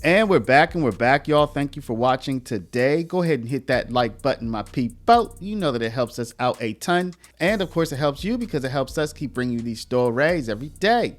And we're back, y'all. Thank you for watching today. Go ahead and hit that like button, my people. You know that it helps us out a ton. And of course, it helps you because it helps us keep bringing you these stories every day.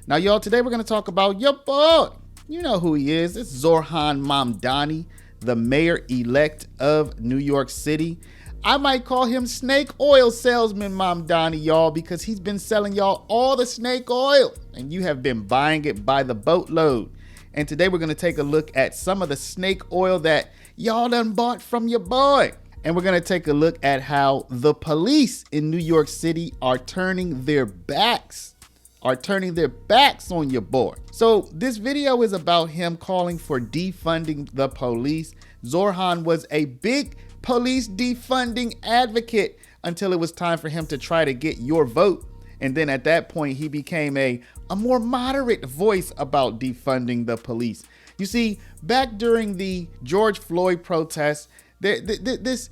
Now, y'all, today we're going to talk about your boy. You know who he is. It's Zohran Mamdani, the mayor-elect of New York City. I might call him snake oil salesman Mamdani, y'all, because he's been selling y'all all the snake oil, and you have been buying it by the boatload. And today we're going to take a look at some of the snake oil that y'all done bought from your boy. And we're going to take a look at how the police in New York City are turning their backs on your boy. So this video is about him calling for defunding the police. Zohran was a big police defunding advocate until it was time for him to try to get your vote. And then at that point, he became a more moderate voice about defunding the police. You see, back during the George Floyd protests, this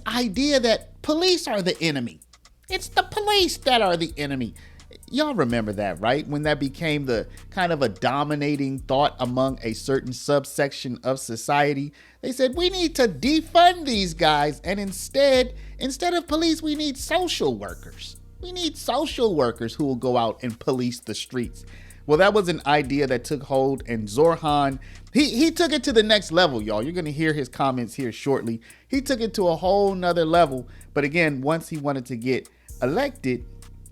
idea that police are the enemy. It's the police that are the enemy. Y'all remember that, right? When that became the kind of a dominating thought among a certain subsection of society, they said, we need to defund these guys. And instead of police, we need social workers. We need social workers who will go out and police the streets. Well, that was an idea that took hold, and Zohran, he took it to the next level, y'all. You're going to hear his comments here shortly. He took it to a whole nother level. But again, once he wanted to get elected,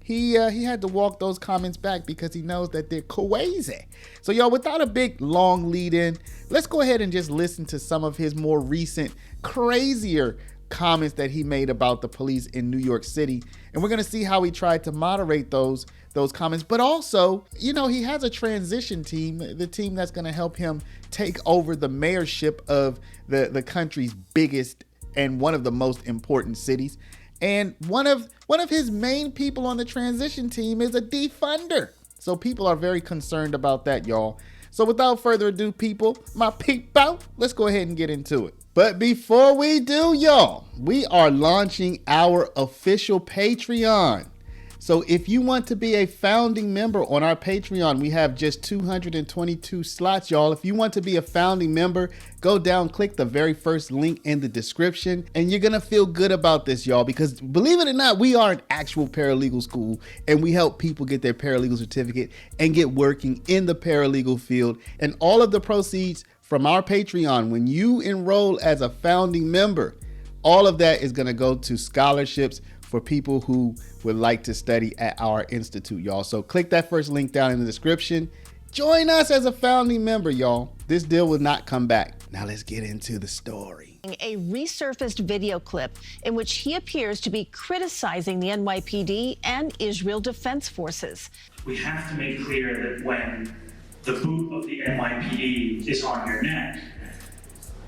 he had to walk those comments back because he knows that they're crazy. So y'all, without a big long lead in, let's go ahead and just listen to some of his more recent, crazier comments that he made about the police in New York City. And we're going to see how he tried to moderate those comments. But also, you know, he has a transition team, the team that's going to help him take over the mayorship of the country's biggest and one of the most important cities. And one of his main people on the transition team is a defunder. So people are very concerned about that, y'all. So without further ado, my people, let's go ahead and get into it. But before we do, y'all, we are launching our official Patreon. So if you want to be a founding member on our Patreon, we have just 222 slots, y'all. If you want to be a founding member, go down, click the very first link in the description, and you're going to feel good about this, y'all, because believe it or not, we are an actual paralegal school, and we help people get their paralegal certificate and get working in the paralegal field. And all of the proceeds from our Patreon, when you enroll as a founding member, all of that is going to go to scholarships for people who would like to study at our institute, y'all. So click that first link down in the description. Join us as a founding member, y'all. This deal will not come back. Now let's get into the story. A resurfaced video clip in which he appears to be criticizing the NYPD and Israel Defense Forces. We have to make clear that when the boot of the NYPD is on your neck,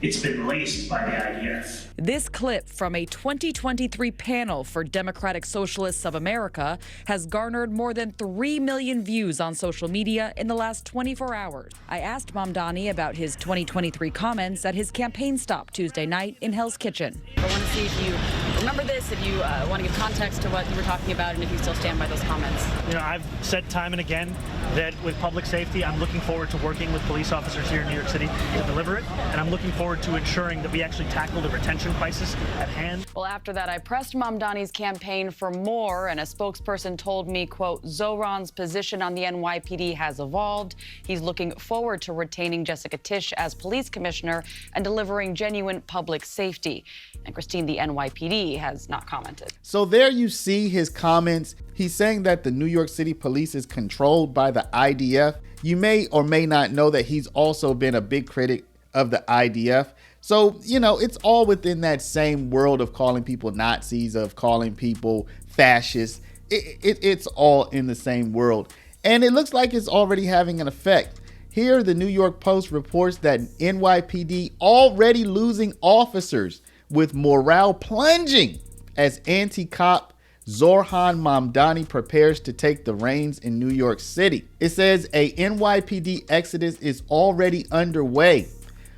it's been laced by the IDF. This clip from a 2023 panel for Democratic Socialists of America has garnered more than 3 million views on social media in the last 24 hours. I asked Mamdani about his 2023 comments at his campaign stop Tuesday night in Hell's Kitchen. I want to see if you remember this, if you want to give context to what you were talking about, and if you still stand by those comments. You know, I've said time and again that with public safety, I'm looking forward to working with police officers here in New York City to deliver it, and I'm looking forward to ensuring that we actually tackle the retention crisis at hand. Well, after that, I pressed Mamdani's campaign for more, and a spokesperson told me, quote, Zohran's position on the NYPD has evolved. He's looking forward to retaining Jessica Tisch as police commissioner and delivering genuine public safety. And Christine, the NYPD has not commented. So there you see his comments. He's saying that the New York City police is controlled by the IDF. You may or may not know that he's also been a big critic of the IDF. So, you know, it's all within that same world of calling people Nazis, of calling people fascists. It's all in the same world. And it looks like it's already having an effect. Here, the New York Post reports that NYPD already losing officers, with morale plunging as anti-cop Zohran Mamdani prepares to take the reins in New York City. It says a NYPD exodus is already underway,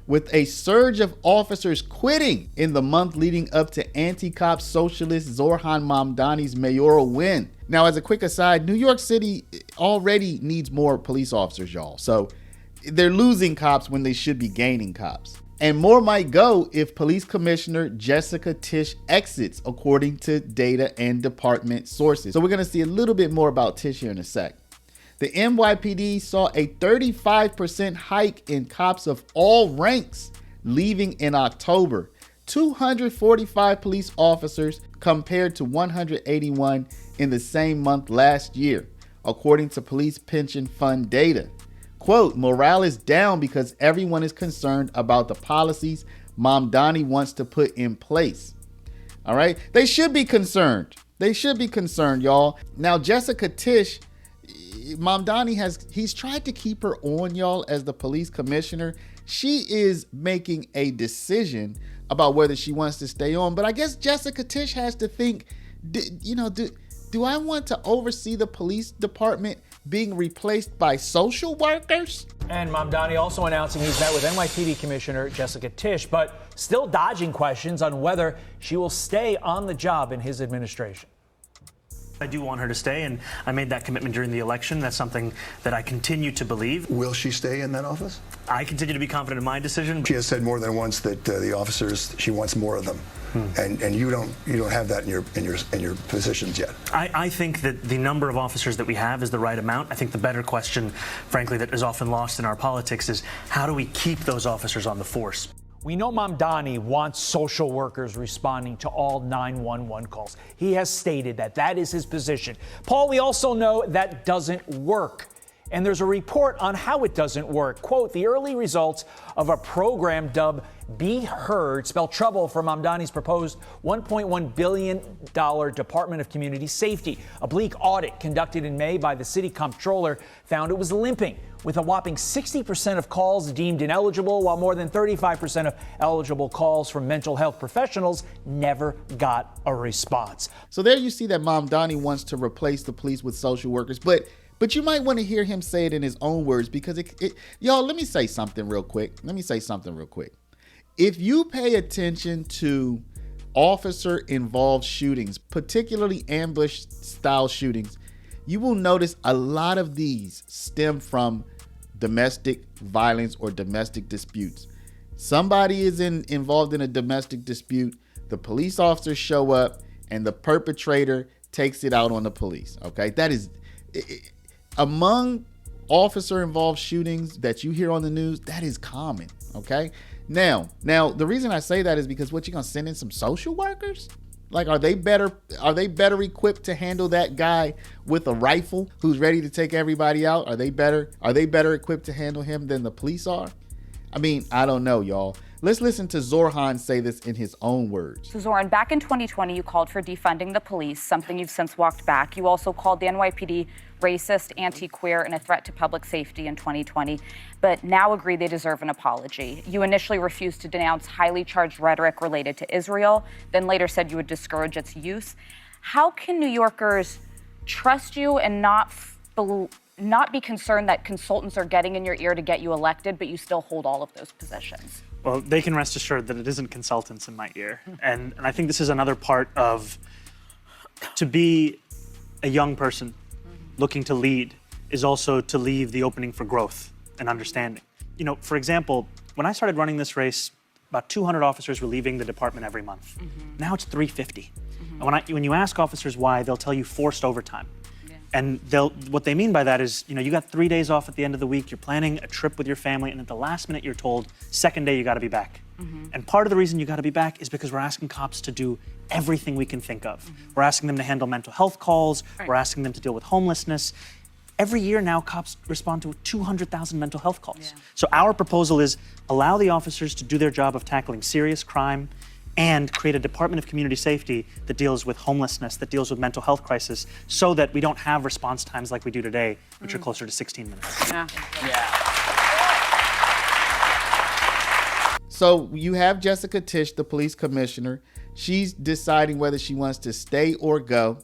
with a surge of officers quitting in the month leading up to anti-cop socialist Zohran Mamdani's mayoral win. Now, as a quick aside, New York City already needs more police officers, y'all. So they're losing cops when they should be gaining cops. And more might go if Police Commissioner Jessica Tisch exits, according to data and department sources. So we're going to see a little bit more about Tisch here in a sec. The NYPD saw a 35% hike in cops of all ranks leaving in October. 245 police officers compared to 181 in the same month last year, according to Police Pension Fund data. Quote, morale is down because everyone is concerned about the policies Mamdani wants to put in place. All right. They should be concerned. They should be concerned, y'all. Now, Jessica Tisch, Mamdani he's tried to keep her on, y'all, as the police commissioner. She is making a decision about whether she wants to stay on. But I guess Jessica Tisch has to think, do I want to oversee the police department being replaced by social workers? And Mamdani also announcing he's met with NYPD Commissioner Jessica Tisch, but still dodging questions on whether she will stay on the job in his administration. I do want her to stay, and I made that commitment during the election. That's something that I continue to believe. Will she stay in that office? I continue to be confident in my decision. She has said more than once that the officers, she wants more of them, and you don't have that in your positions yet. I think that the number of officers that we have is the right amount. I think the better question, frankly, that is often lost in our politics is how do we keep those officers on the force? We know Mamdani wants social workers responding to all 911 calls. He has stated that is his position. Paul, we also know that doesn't work. And there's a report on how it doesn't work. Quote, the early results of a program dubbed Be Heard spell trouble for Mamdani's proposed $1.1 billion Department of Community Safety. A bleak audit conducted in May by the city comptroller found it was limping, with a whopping 60% of calls deemed ineligible, while more than 35% of eligible calls from mental health professionals never got a response. So there you see that Mamdani wants to replace the police with social workers, but you might want to hear him say it in his own words, because y'all, let me say something real quick. If you pay attention to officer-involved shootings, particularly ambush-style shootings, you will notice a lot of these stem from domestic violence or domestic disputes. Somebody is involved in a domestic dispute, the police officers show up, and the perpetrator takes it out on the police. Okay, that is among officer-involved shootings that you hear on the news. That is common. Okay, now the reason I say that is because what, you gonna send in some social workers? Like, are they better equipped to handle that guy with a rifle who's ready to take everybody out? Are they better equipped to handle him than the police are? I mean, I don't know, y'all. Let's listen to Zohran say this in his own words. So Zohran, back in 2020, you called for defunding the police, something you've since walked back. You also called the NYPD racist, anti-queer, and a threat to public safety in 2020, but now agree they deserve an apology. You initially refused to denounce highly charged rhetoric related to Israel, then later said you would discourage its use. How can New Yorkers trust you and not be concerned that consultants are getting in your ear to get you elected, but you still hold all of those positions? Well, they can rest assured that it isn't consultants in my ear. And I think this is another part of, to be a young person looking to lead is also to leave the opening for growth and understanding. You know, for example, when I started running this race, about 200 officers were leaving the department every month. Now it's 350. And when you ask officers why, they'll tell you forced overtime. And what they mean by that is, you got 3 days off at the end of the week, you're planning a trip with your family, and at the last minute you're told, second day you gotta be back. And part of the reason you gotta be back is because we're asking cops to do everything we can think of. We're asking them to handle mental health calls, we're asking them to deal with homelessness. Every year now, cops respond to 200,000 mental health calls. So our proposal is allow the officers to do their job of tackling serious crime and create a Department of Community Safety that deals with homelessness, that deals with mental health crisis, so that we don't have response times like we do today, which are closer to 16 minutes. So you have Jessica Tisch, the police commissioner. She's deciding whether she wants to stay or go.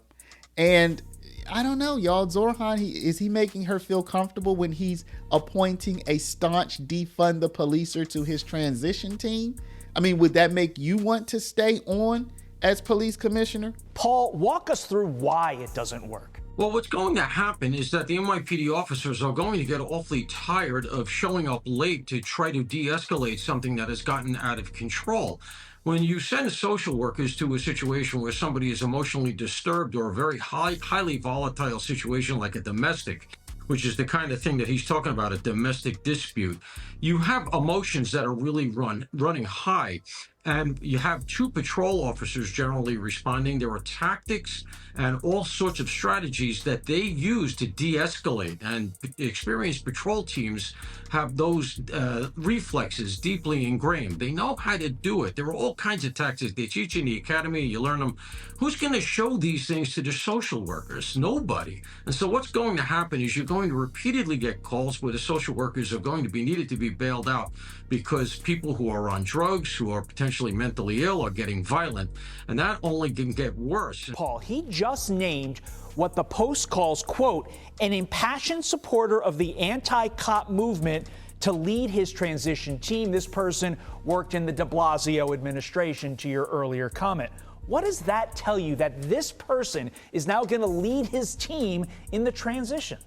And I don't know, y'all. Zohran, is he making her feel comfortable when he's appointing a staunch defund the policer to his transition team? I mean, would that make you want to stay on as police commissioner? Paul, walk us through why it doesn't work. Well, what's going to happen is that the NYPD officers are going to get awfully tired of showing up late to try to de-escalate something that has gotten out of control. When you send social workers to a situation where somebody is emotionally disturbed or a very highly volatile situation like a domestic, which is the kind of thing that he's talking about, a domestic dispute, you have emotions that are really running high. And you have two patrol officers generally responding. There are tactics and all sorts of strategies that they use to de-escalate. And experienced patrol teams have those reflexes deeply ingrained. They know how to do it. There are all kinds of tactics they teach in the academy. You learn them. Who's going to show these things to the social workers? Nobody. And so what's going to happen is you're going to repeatedly get calls where the social workers are going to be needed to be bailed out because people who are on drugs, who are potentially mentally ill, are getting violent. And that only can get worse. Paul, he just named what the Post calls, quote, an impassioned supporter of the anti-cop movement to lead his transition team. This person worked in the de Blasio administration, to your earlier comment. What does that tell you, that this person is now going to lead his team in the transition?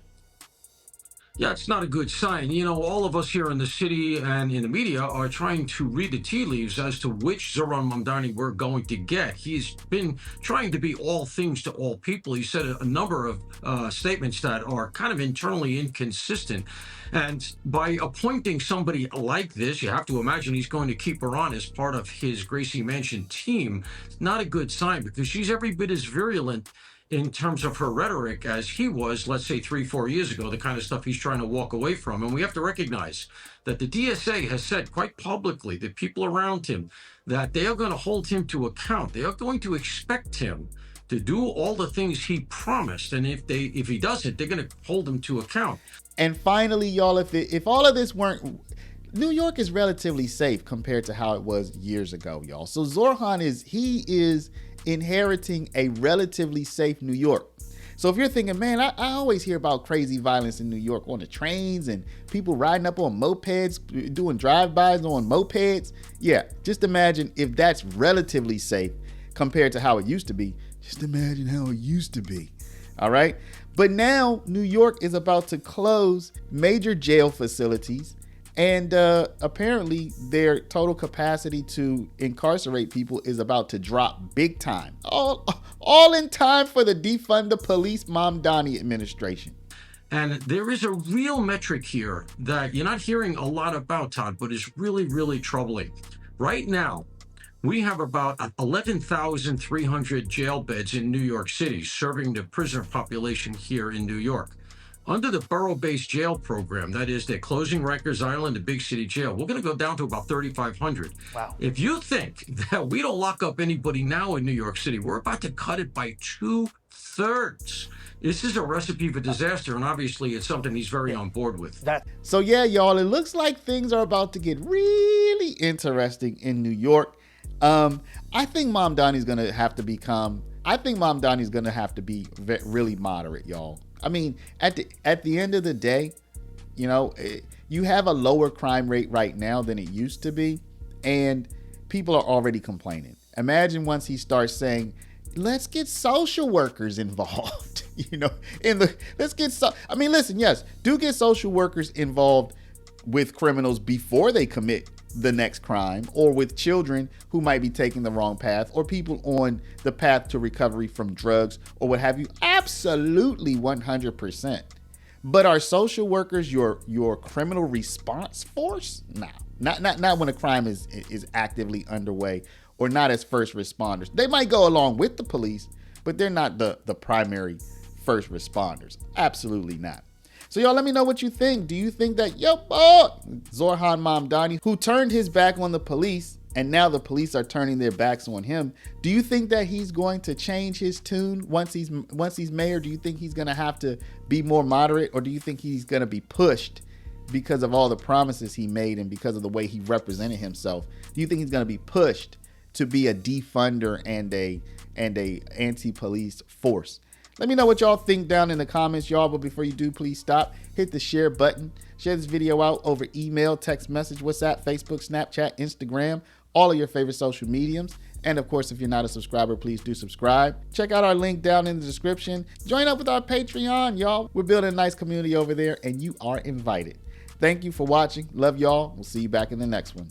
Yeah, it's not a good sign. You know, all of us here in the city and in the media are trying to read the tea leaves as to which Zohran Mamdani we're going to get. He's been trying to be all things to all people. He said a number of statements that are kind of internally inconsistent. And by appointing somebody like this, you have to imagine he's going to keep her on as part of his Gracie Mansion team. It's not a good sign because she's every bit as virulent in terms of her rhetoric as he was, let's say 3-4 years ago, the kind of stuff he's trying to walk away from. And we have to recognize that the DSA has said quite publicly, the people around him, that they are going to hold him to account. They are going to expect him to do all the things he promised. And if he doesn't, they're going to hold him to account. And finally, y'all, if all of this weren't, New York is relatively safe compared to how it was years ago, y'all. So Zohran is inheriting a relatively safe New York. So if you're thinking, man, I always hear about crazy violence in New York on the trains and people riding up on mopeds, doing drive-bys on mopeds. Yeah, just imagine if that's relatively safe compared to how it used to be. Just imagine how it used to be. All right. But now New York is about to close major jail facilities. And apparently their total capacity to incarcerate people is about to drop big time. All in time for the Defund the Police Mamdani administration. And there is a real metric here that you're not hearing a lot about, Todd, but is really, really troubling. Right now, we have about 11,300 jail beds in New York City, serving the prisoner population here in New York. Under the borough-based jail program, that is, they're closing Rikers Island, the big city jail, we're going to go down to about 3,500. Wow. If you think that we don't lock up anybody now in New York City, we're about to cut it by 2/3. This is a recipe for disaster, and obviously it's something he's very on board with. So yeah, y'all, it looks like things are about to get really interesting in New York. I think Mamdani's going to have to be really moderate, y'all. I mean, at the end of the day, you know, you have a lower crime rate right now than it used to be, and people are already complaining. Imagine once he starts saying, let's get social workers involved, you know, listen, yes, do get social workers involved with criminals before they commit the next crime, or with children who might be taking the wrong path, or people on the path to recovery from drugs or what have you. Absolutely 100%. But are social workers your criminal response force? No, not when a crime is actively underway, or not as first responders. They might go along with the police, but they're not the primary first responders. Absolutely not. So y'all, let me know what you think. Do you think that Zohran Mamdani, who turned his back on the police, and now the police are turning their backs on him, do you think that he's going to change his tune once he's mayor? Do you think he's going to have to be more moderate, or do you think he's going to be pushed because of all the promises he made and because of the way he represented himself? Do you think he's going to be pushed to be a defunder and a anti-police force? Let me know what y'all think down in the comments, y'all. But before you do, please stop. Hit the share button. Share this video out over email, text message, WhatsApp, Facebook, Snapchat, Instagram. all of your favorite social mediums. And of course, if you're not a subscriber, please do subscribe. Check out our link down in the description. Join up with our Patreon, y'all. We're building a nice community over there, and you are invited. Thank you for watching. Love y'all. We'll see you back in the next one.